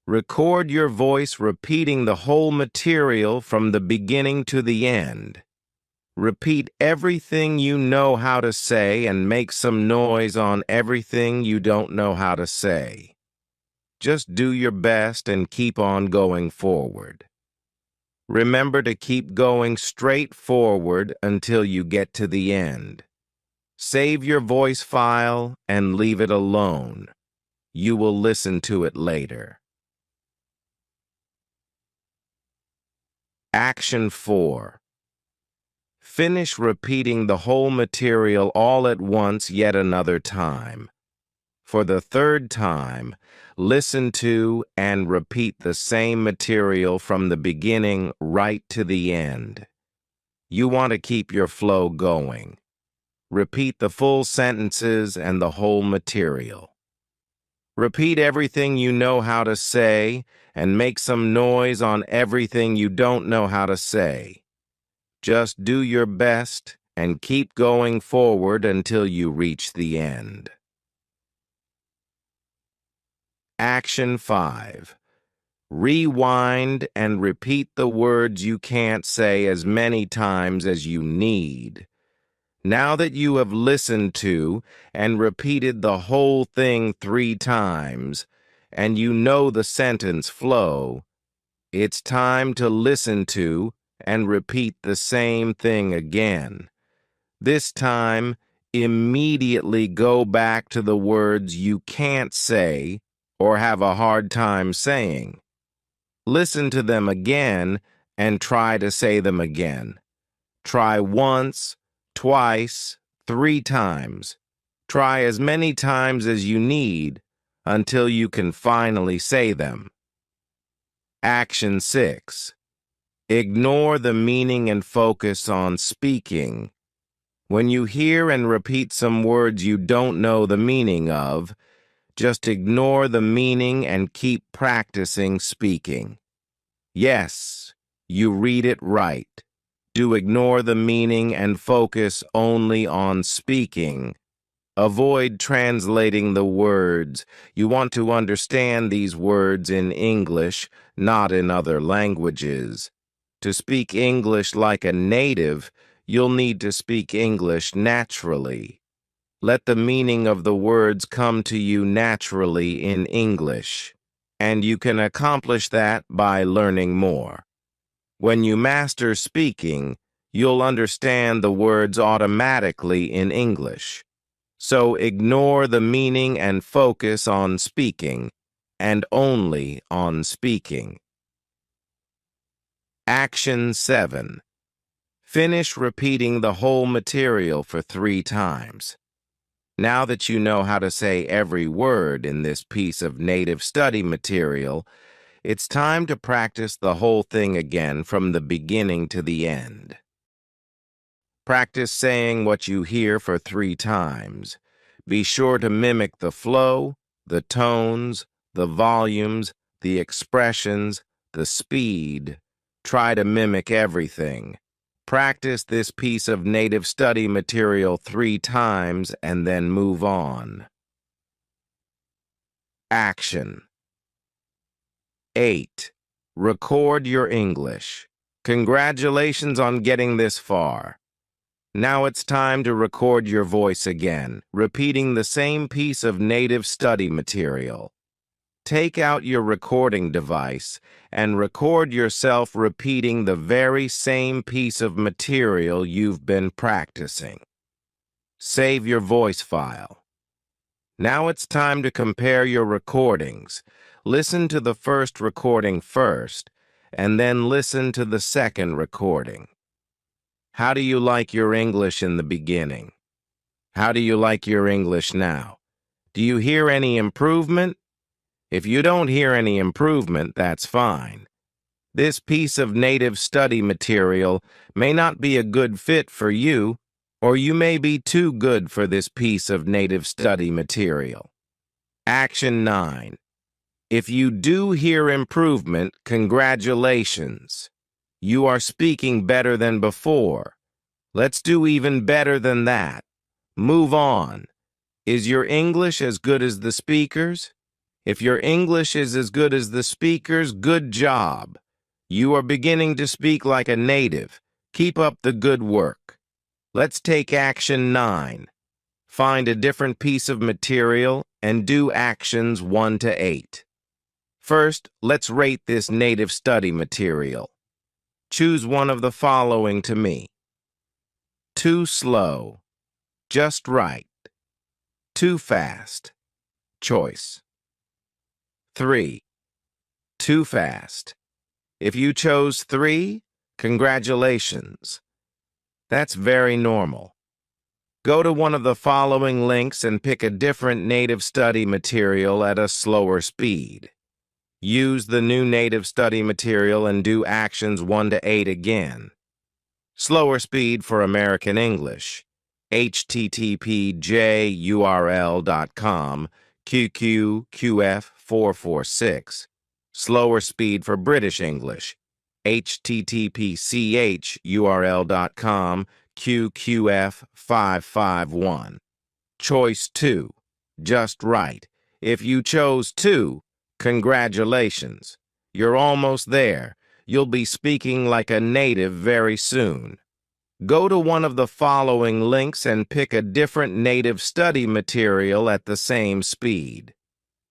Record your voice repeating the whole material from the beginning to the end. Repeat everything you know how to say and make some noise on everything you don't know how to say. Just do your best and keep on going forward. Remember to keep going straight forward until you get to the end. Save your voice file and leave it alone. You will listen to it later. Action 4. Finish repeating the whole material all at once yet another time. For the third time, listen to and repeat the same material from the beginning right to the end. You want to keep your flow going. Repeat the full sentences and the whole material. Repeat everything you know how to say and make some noise on everything you don't know how to say. Just do your best and keep going forward until you reach the end. Action 5. Rewind and repeat the words you can't say as many times as you need. Now that you have listened to and repeated the whole thing 3 times, and you know the sentence flow, it's time to listen to and repeat the same thing again. This time, immediately go back to the words you can't say or have a hard time saying. Listen to them again and try to say them again. Try once, twice, 3 times. Try as many times as you need until you can finally say them. Action 6. Ignore the meaning and focus on speaking. When you hear and repeat some words you don't know the meaning of, just ignore the meaning and keep practicing speaking. Yes, you read it right. Do ignore the meaning and focus only on speaking. Avoid translating the words. You want to understand these words in English, not in other languages. To speak English like a native, you'll need to speak English naturally. Let the meaning of the words come to you naturally in English, and you can accomplish that by learning more. When you master speaking, you'll understand the words automatically in English. So ignore the meaning and focus on speaking, and only on speaking. Action 7. Finish repeating the whole material for 3 times. Now that you know how to say every word in this piece of native study material, it's time to practice the whole thing again from the beginning to the end. Practice saying what you hear for 3 times. Be sure to mimic the flow, the tones, the volumes, the expressions, the speed. Try to mimic everything. Practice this piece of native study material 3 times and then move on. Action. 8. Record your English. Congratulations on getting this far. Now it's time to record your voice again, repeating the same piece of native study material. Take out your recording device and record yourself repeating the very same piece of material you've been practicing. Save your voice file. Now it's time to compare your recordings. Listen to the first recording first, and then listen to the second recording. How do you like your English in the beginning? How do you like your English now? Do you hear any improvement? If you don't hear any improvement, that's fine. This piece of native study material may not be a good fit for you, or you may be too good for this piece of native study material. Action 9. If you do hear improvement, congratulations. You are speaking better than before. Let's do even better than that. Move on. Is your English as good as the speakers? If your English is as good as the speakers, good job. You are beginning to speak like a native. Keep up the good work. Let's take action 9. Find a different piece of material and do actions 1 to 8. First, let's rate this native study material. Choose one of the following to me. Too slow, just right. Too fast, choice. 3. Too fast. If you chose 3, congratulations. That's very normal. Go to one of the following links and pick a different native study material at a slower speed. Use the new native study material and do actions 1 to 8 again. Slower speed for American English. http://jurl.com QQQF446. Slower speed for British English. http://url.com QQF551. Choice 2. Just right. If you chose 2, congratulations. You're almost there. You'll be speaking like a native very soon. Go to one of the following links and pick a different native study material at the same speed.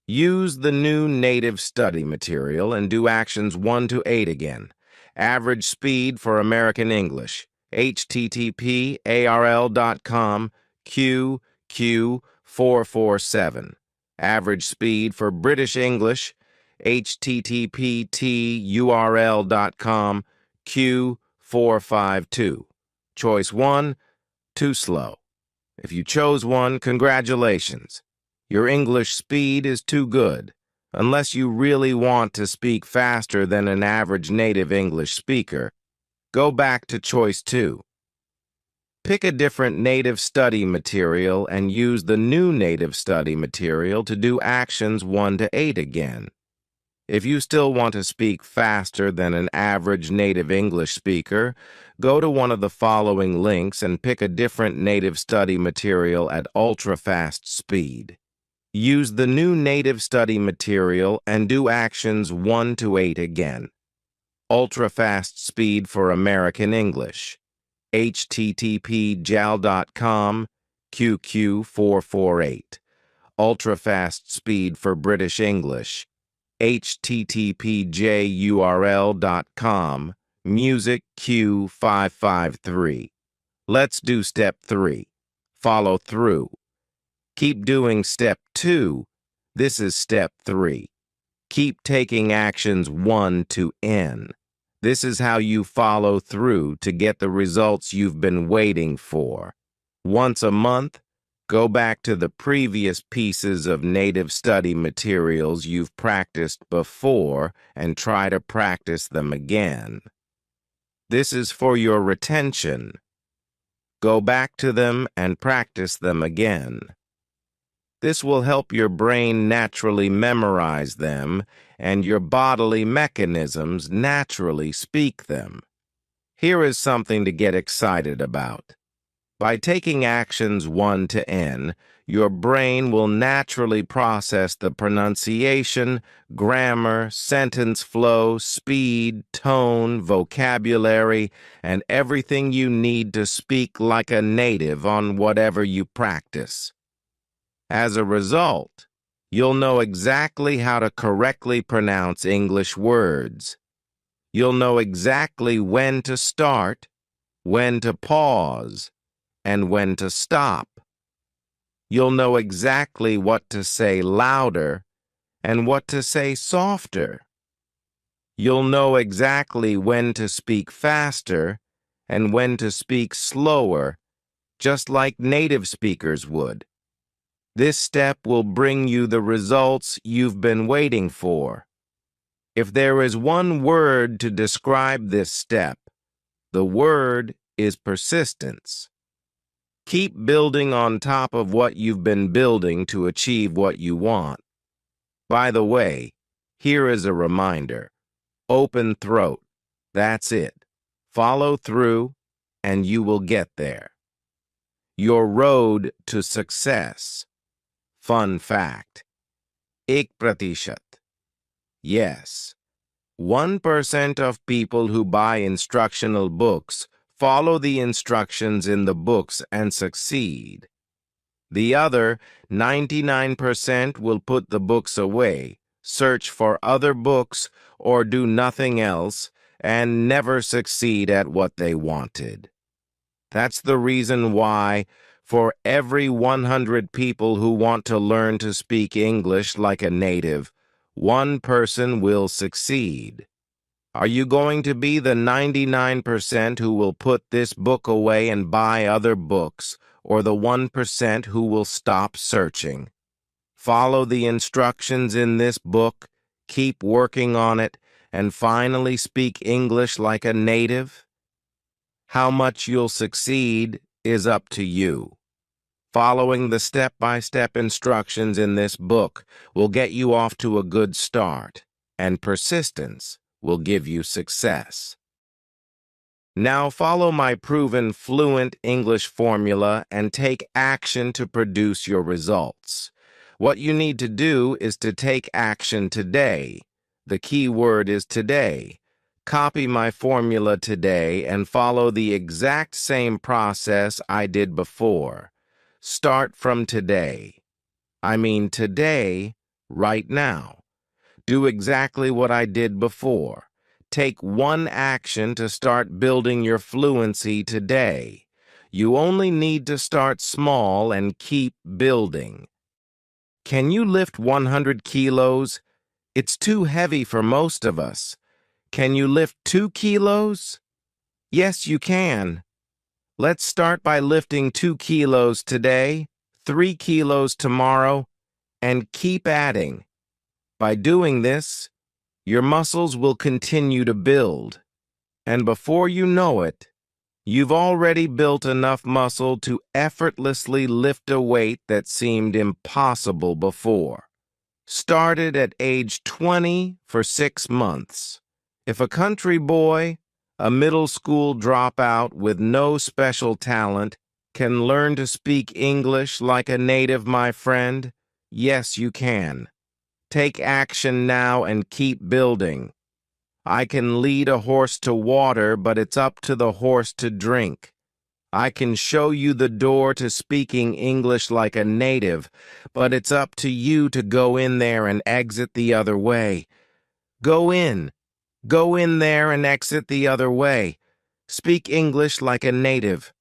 Use the new native study material and do actions 1 to 8 again. Average speed for American English. http://arl.com QQ447. Average speed for British English. http://url.com Q452. Choice 1, too slow. If you chose 1, congratulations. Your English speed is too good, unless you really want to speak faster than an average native English speaker. Go back to choice 2. Pick a different native study material and use the new native study material to do actions 1 to 8 again. If you still want to speak faster than an average native English speaker, go to one of the following links and pick a different native study material at ultra-fast speed. Use the new native study material and do actions 1 to 8 again. Ultra-fast speed for American English. http://jal.com QQ448. Ultra-fast speed for British English. http://jurl.com Music Q553. Let's do step 3. Follow through. Keep doing step 2. This is step 3. Keep taking actions 1 to N. This is how you follow through to get the results you've been waiting for. Once a month, go back to the previous pieces of native study materials you've practiced before and try to practice them again. This is for your retention. Go back to them and practice them again. This will help your brain naturally memorize them and your bodily mechanisms naturally speak them. Here is something to get excited about. By taking actions 1 to N, your brain will naturally process the pronunciation, grammar, sentence flow, speed, tone, vocabulary, and everything you need to speak like a native on whatever you practice. As a result, you'll know exactly how to correctly pronounce English words. You'll know exactly when to start, when to pause, and when to stop. You'll know exactly what to say louder and what to say softer. You'll know exactly when to speak faster and when to speak slower, just like native speakers would. This step will bring you the results you've been waiting for. If there is one word to describe this step, the word is persistence. Keep building on top of what you've been building to achieve what you want. By the way, here is a reminder. Open throat. That's it. Follow through, and you will get there. Your road to success. Fun fact. 1%. Yes. 1% of people who buy instructional books follow the instructions in the books and succeed. The other 99% will put the books away, search for other books, or do nothing else, and never succeed at what they wanted. That's the reason why, for every 100 people who want to learn to speak English like a native, one person will succeed. Are you going to be the 99% who will put this book away and buy other books, or the 1% who will stop searching? Follow the instructions in this book, keep working on it, and finally speak English like a native? How much you'll succeed is up to you. Following the step-by-step instructions in this book will get you off to a good start, and persistence will give you success. Now follow my proven Fluent English formula and take action to produce your results. What you need to do is to take action today. The key word is today. Copy my formula today and follow the exact same process I did before. Start from today. I mean today, right now. Do exactly what I did before. Take one action to start building your fluency today. You only need to start small and keep building. Can you lift 100 kilos? It's too heavy for most of us. Can you lift 2 kilos? Yes, you can. Let's start by lifting 2 kilos today, 3 kilos tomorrow, and keep adding. By doing this, your muscles will continue to build, and before you know it, you've already built enough muscle to effortlessly lift a weight that seemed impossible before. Started at age 20 for 6 months. If a country boy, a middle school dropout with no special talent, can learn to speak English like a native, my friend, yes, you can. Take action now and keep building. I can lead a horse to water, but it's up to the horse to drink. I can show you the door to speaking English like a native, but it's up to you to go in there and exit the other way. Go in there and exit the other way. Speak English like a native.